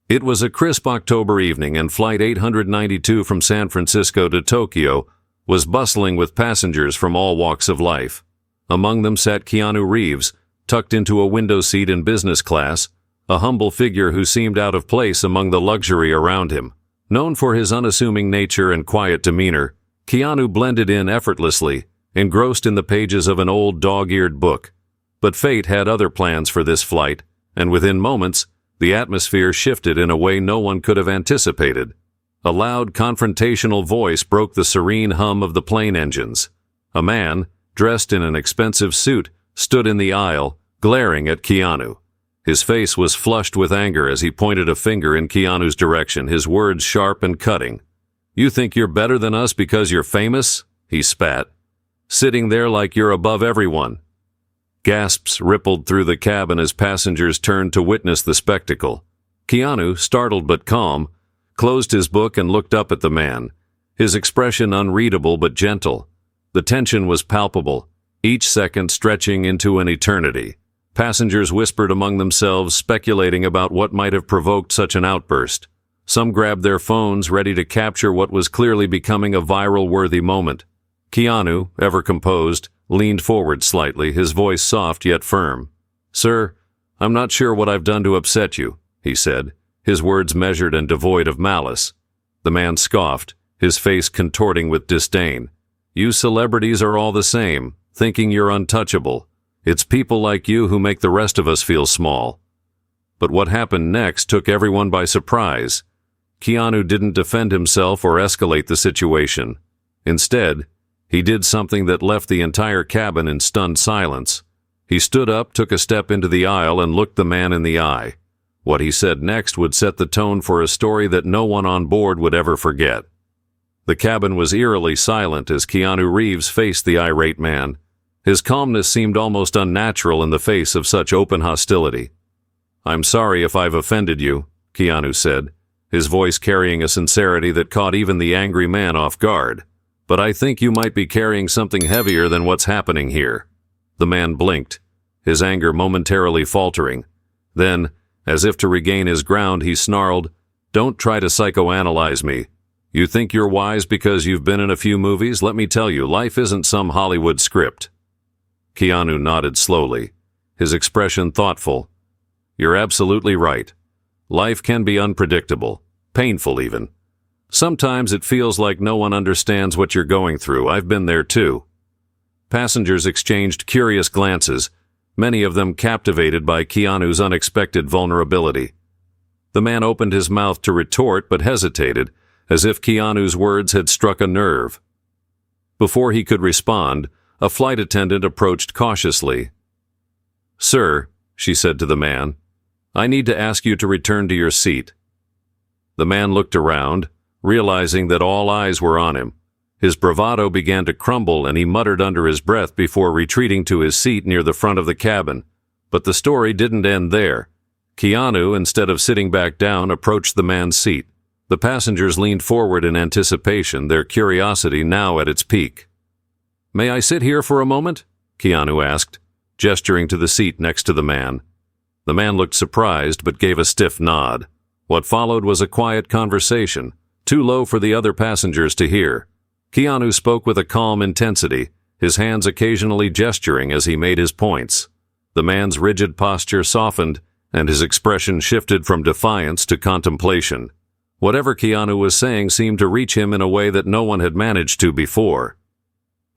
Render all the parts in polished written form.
It was a crisp October evening, and Flight 892 from San Francisco to Tokyo was bustling with passengers from all walks of life. Among them sat Keanu Reeves, tucked into a window seat in business class, a humble figure who seemed out of place among the luxury around him. Known for his unassuming nature and quiet demeanor, Keanu blended in effortlessly, engrossed in the pages of an old dog-eared book. But fate had other plans for this flight, and within moments, the atmosphere shifted in a way no one could have anticipated. A loud, confrontational voice broke the serene hum of the plane engines. A man, dressed in an expensive suit, stood in the aisle, glaring at Keanu. His face was flushed with anger as he pointed a finger in Keanu's direction, his words sharp and cutting. "You think you're better than us because you're famous?" he spat. "Sitting there like you're above everyone." Gasps rippled through the cabin as passengers turned to witness the spectacle. Keanu, startled but calm, closed his book and looked up at the man, his expression unreadable but gentle. The tension was palpable, each second stretching into an eternity. Passengers whispered among themselves, speculating about what might have provoked such an outburst. Some grabbed their phones, ready to capture what was clearly becoming a viral-worthy moment. Keanu, ever composed, leaned forward slightly, his voice soft yet firm. "Sir, I'm not sure what I've done to upset you," he said, his words measured and devoid of malice. The man scoffed, his face contorting with disdain. "You celebrities are all the same, thinking you're untouchable. It's people like you who make the rest of us feel small." But what happened next took everyone by surprise. Keanu didn't defend himself or escalate the situation. Instead, he did something that left the entire cabin in stunned silence. He stood up, took a step into the aisle, and looked the man in the eye. What he said next would set the tone for a story that no one on board would ever forget. The cabin was eerily silent as Keanu Reeves faced the irate man. His calmness seemed almost unnatural in the face of such open hostility. "I'm sorry if I've offended you," Keanu said, his voice carrying a sincerity that caught even the angry man off guard. "But I think you might be carrying something heavier than what's happening here." The man blinked, his anger momentarily faltering. Then, as if to regain his ground, he snarled, "Don't try to psychoanalyze me. You think you're wise because you've been in a few movies? Let me tell you, life isn't some Hollywood script." Keanu nodded slowly, his expression thoughtful. "You're absolutely right. Life can be unpredictable, painful even. Sometimes it feels like no one understands what you're going through. I've been there too." Passengers exchanged curious glances, many of them captivated by Keanu's unexpected vulnerability. The man opened his mouth to retort but hesitated, as if Keanu's words had struck a nerve. Before he could respond, a flight attendant approached cautiously. "Sir," she said to the man, "I need to ask you to return to your seat." The man looked around, realizing that all eyes were on him. His bravado began to crumble, and he muttered under his breath before retreating to his seat near the front of the cabin. But the story didn't end there. Keanu, instead of sitting back down, approached the man's seat. The passengers leaned forward in anticipation, their curiosity now at its peak. "May I sit here for a moment?" Keanu asked, gesturing to the seat next to the man. The man looked surprised but gave a stiff nod. What followed was a quiet conversation, too low for the other passengers to hear. Keanu spoke with a calm intensity, his hands occasionally gesturing as he made his points. The man's rigid posture softened, and his expression shifted from defiance to contemplation. Whatever Keanu was saying seemed to reach him in a way that no one had managed to before.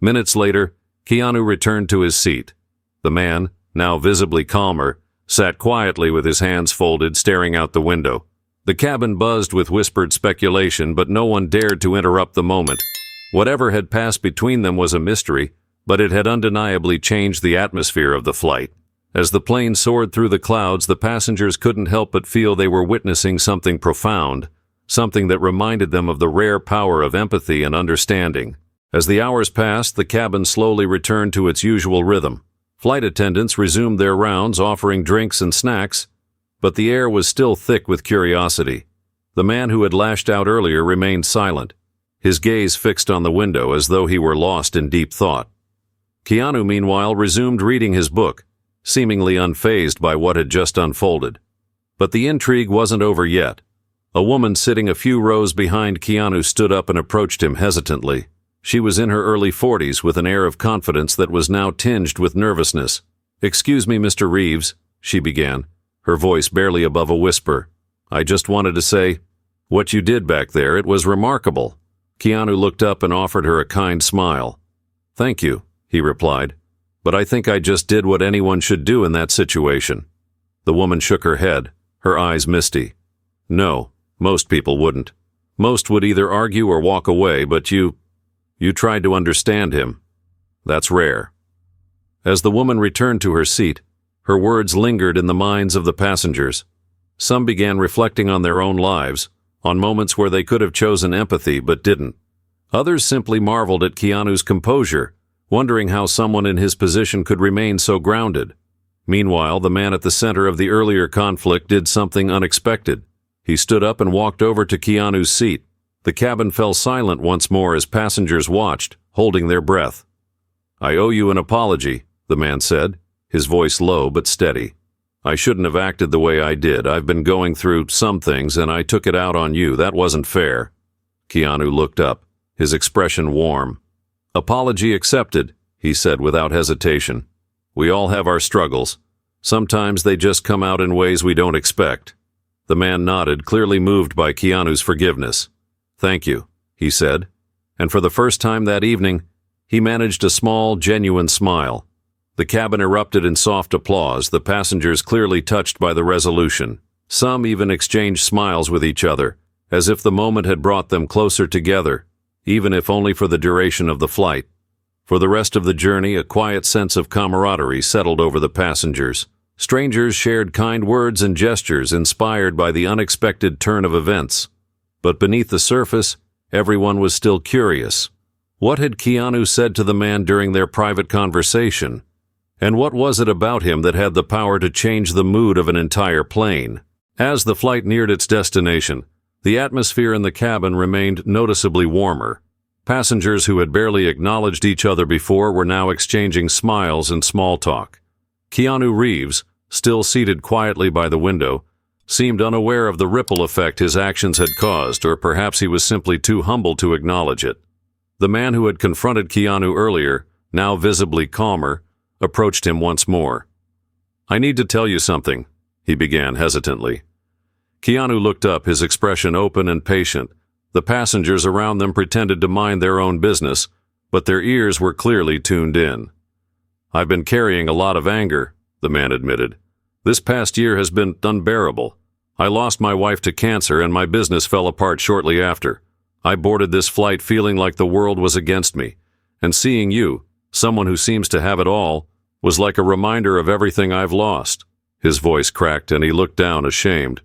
Minutes later, Keanu returned to his seat. The man, now visibly calmer, sat quietly with his hands folded, staring out the window. The cabin buzzed with whispered speculation, but no one dared to interrupt the moment. Whatever had passed between them was a mystery, but it had undeniably changed the atmosphere of the flight. As the plane soared through the clouds, the passengers couldn't help but feel they were witnessing something profound, something that reminded them of the rare power of empathy and understanding. As the hours passed, the cabin slowly returned to its usual rhythm. Flight attendants resumed their rounds, offering drinks and snacks, but the air was still thick with curiosity. The man who had lashed out earlier remained silent, his gaze fixed on the window as though he were lost in deep thought. Keanu, meanwhile, resumed reading his book, seemingly unfazed by what had just unfolded. But the intrigue wasn't over yet. A woman sitting a few rows behind Keanu stood up and approached him hesitantly. She was in her early 40s with an air of confidence that was now tinged with nervousness. "Excuse me, Mr. Reeves," she began, her voice barely above a whisper. "I just wanted to say, what you did back there, it was remarkable." Keanu looked up and offered her a kind smile. "Thank you," he replied, "but I think I just did what anyone should do in that situation." The woman shook her head, her eyes misty. "No, most people wouldn't. Most would either argue or walk away, but you tried to understand him. That's rare." As the woman returned to her seat, her words lingered in the minds of the passengers. Some began reflecting on their own lives, on moments where they could have chosen empathy but didn't. Others simply marveled at Keanu's composure, wondering how someone in his position could remain so grounded. Meanwhile, the man at the center of the earlier conflict did something unexpected. He stood up and walked over to Keanu's seat. The cabin fell silent once more as passengers watched, holding their breath. "I owe you an apology," the man said, his voice low but steady. "I shouldn't have acted the way I did. I've been going through some things and I took it out on you. That wasn't fair." Keanu looked up, his expression warm. "Apology accepted," he said without hesitation. "We all have our struggles. Sometimes they just come out in ways we don't expect." The man nodded, clearly moved by Keanu's forgiveness. "Thank you," he said, and for the first time that evening, he managed a small, genuine smile. The cabin erupted in soft applause, the passengers clearly touched by the resolution. Some even exchanged smiles with each other, as if the moment had brought them closer together, even if only for the duration of the flight. For the rest of the journey, a quiet sense of camaraderie settled over the passengers. Strangers shared kind words and gestures inspired by the unexpected turn of events. But beneath the surface, everyone was still curious. What had Keanu said to the man during their private conversation? And what was it about him that had the power to change the mood of an entire plane? As the flight neared its destination, the atmosphere in the cabin remained noticeably warmer. Passengers who had barely acknowledged each other before were now exchanging smiles and small talk. Keanu Reeves, still seated quietly by the window, seemed unaware of the ripple effect his actions had caused, or perhaps he was simply too humble to acknowledge it. The man who had confronted Keanu earlier, now visibly calmer, approached him once more. "I need to tell you something," he began hesitantly. Keanu looked up, his expression open and patient. The passengers around them pretended to mind their own business, but their ears were clearly tuned in. "I've been carrying a lot of anger," the man admitted. "This past year has been unbearable. I lost my wife to cancer and my business fell apart shortly after. I boarded this flight feeling like the world was against me, and seeing you, someone who seems to have it all, was like a reminder of everything I've lost." His voice cracked and he looked down, ashamed.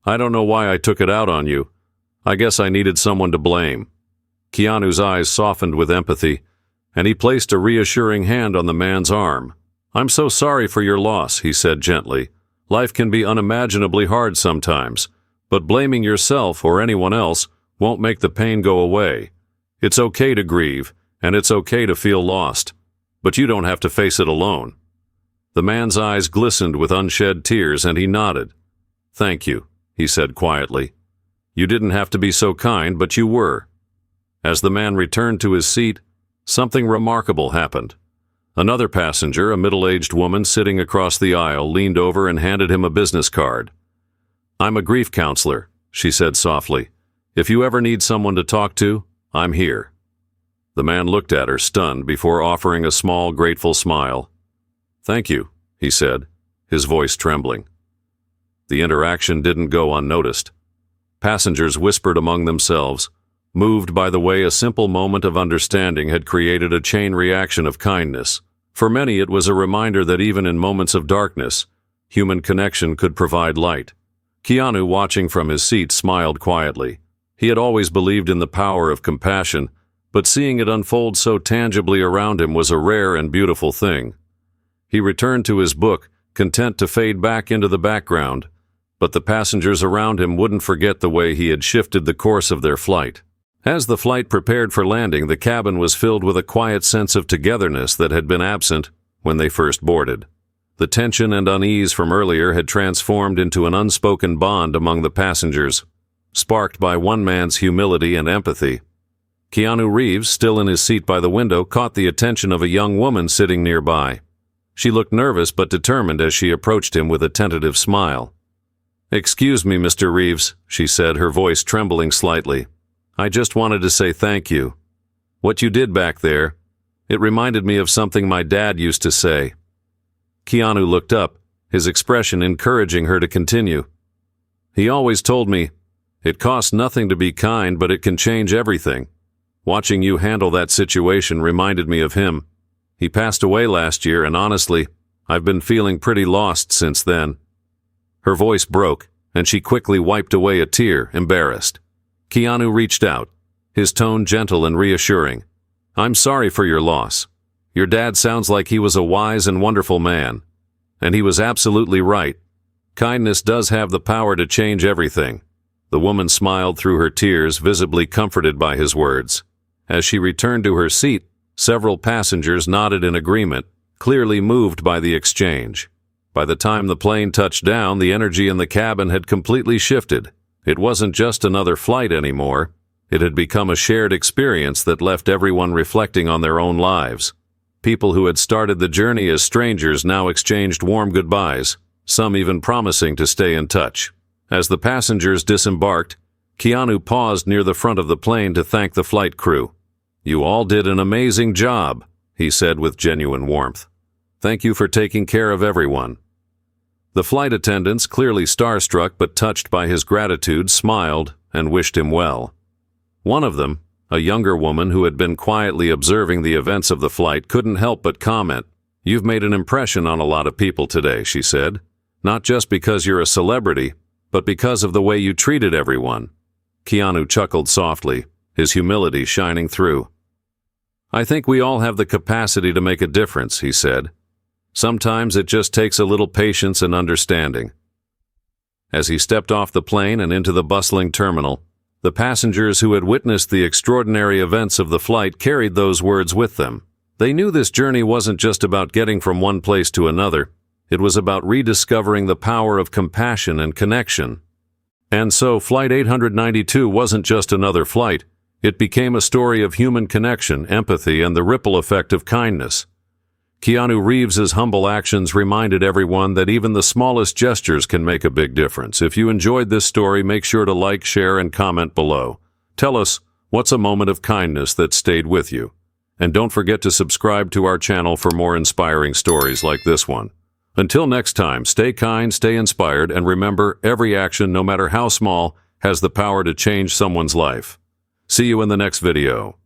"I don't know why I took it out on you. I guess I needed someone to blame." Keanu's eyes softened with empathy, and he placed a reassuring hand on the man's arm. "I'm so sorry for your loss," he said gently. "Life can be unimaginably hard sometimes, but blaming yourself or anyone else won't make the pain go away. It's okay to grieve, and it's okay to feel lost, but you don't have to face it alone." The man's eyes glistened with unshed tears, and he nodded. "Thank you," he said quietly. "You didn't have to be so kind, but you were." As the man returned to his seat, something remarkable happened. Another passenger, a middle-aged woman sitting across the aisle, leaned over and handed him a business card. "I'm a grief counselor," she said softly. "If you ever need someone to talk to, I'm here." The man looked at her, stunned, before offering a small, grateful smile. "Thank you," he said, his voice trembling. The interaction didn't go unnoticed. Passengers whispered among themselves, moved by the way a simple moment of understanding had created a chain reaction of kindness. For many, it was a reminder that even in moments of darkness, human connection could provide light. Keanu, watching from his seat, smiled quietly. He had always believed in the power of compassion, but seeing it unfold so tangibly around him was a rare and beautiful thing. He returned to his book, content to fade back into the background, but the passengers around him wouldn't forget the way he had shifted the course of their flight. As the flight prepared for landing, the cabin was filled with a quiet sense of togetherness that had been absent when they first boarded. The tension and unease from earlier had transformed into an unspoken bond among the passengers, sparked by one man's humility and empathy. Keanu Reeves, still in his seat by the window, caught the attention of a young woman sitting nearby. She looked nervous but determined as she approached him with a tentative smile. "Excuse me, Mr. Reeves," she said, her voice trembling slightly. "I just wanted to say thank you. What you did back there, it reminded me of something my dad used to say." Keanu looked up, his expression encouraging her to continue. "He always told me, it costs nothing to be kind, but it can change everything. Watching you handle that situation reminded me of him. He passed away last year, and honestly, I've been feeling pretty lost since then." Her voice broke, and she quickly wiped away a tear, embarrassed. Keanu reached out, his tone gentle and reassuring. "I'm sorry for your loss. Your dad sounds like he was a wise and wonderful man. And he was absolutely right. Kindness does have the power to change everything." The woman smiled through her tears, visibly comforted by his words. As she returned to her seat, several passengers nodded in agreement, clearly moved by the exchange. By the time the plane touched down, the energy in the cabin had completely shifted. It wasn't just another flight anymore. It had become a shared experience that left everyone reflecting on their own lives. People who had started the journey as strangers now exchanged warm goodbyes, some even promising to stay in touch. As the passengers disembarked, Keanu paused near the front of the plane to thank the flight crew. "You all did an amazing job," he said with genuine warmth. "Thank you for taking care of everyone." The flight attendants, clearly starstruck but touched by his gratitude, smiled and wished him well. One of them, a younger woman who had been quietly observing the events of the flight, couldn't help but comment. "You've made an impression on a lot of people today," she said. "Not just because you're a celebrity, but because of the way you treated everyone." Keanu chuckled softly, his humility shining through. "I think we all have the capacity to make a difference," he said. "Sometimes it just takes a little patience and understanding." As he stepped off the plane and into the bustling terminal, the passengers who had witnessed the extraordinary events of the flight carried those words with them. They knew this journey wasn't just about getting from one place to another. It was about rediscovering the power of compassion and connection. And so Flight 892 wasn't just another flight. It became a story of human connection, empathy, and the ripple effect of kindness. Keanu Reeves's humble actions reminded everyone that even the smallest gestures can make a big difference. If you enjoyed this story, make sure to like, share, and comment below. Tell us, what's a moment of kindness that stayed with you? And don't forget to subscribe to our channel for more inspiring stories like this one. Until next time, stay kind, stay inspired, and remember, every action, no matter how small, has the power to change someone's life. See you in the next video.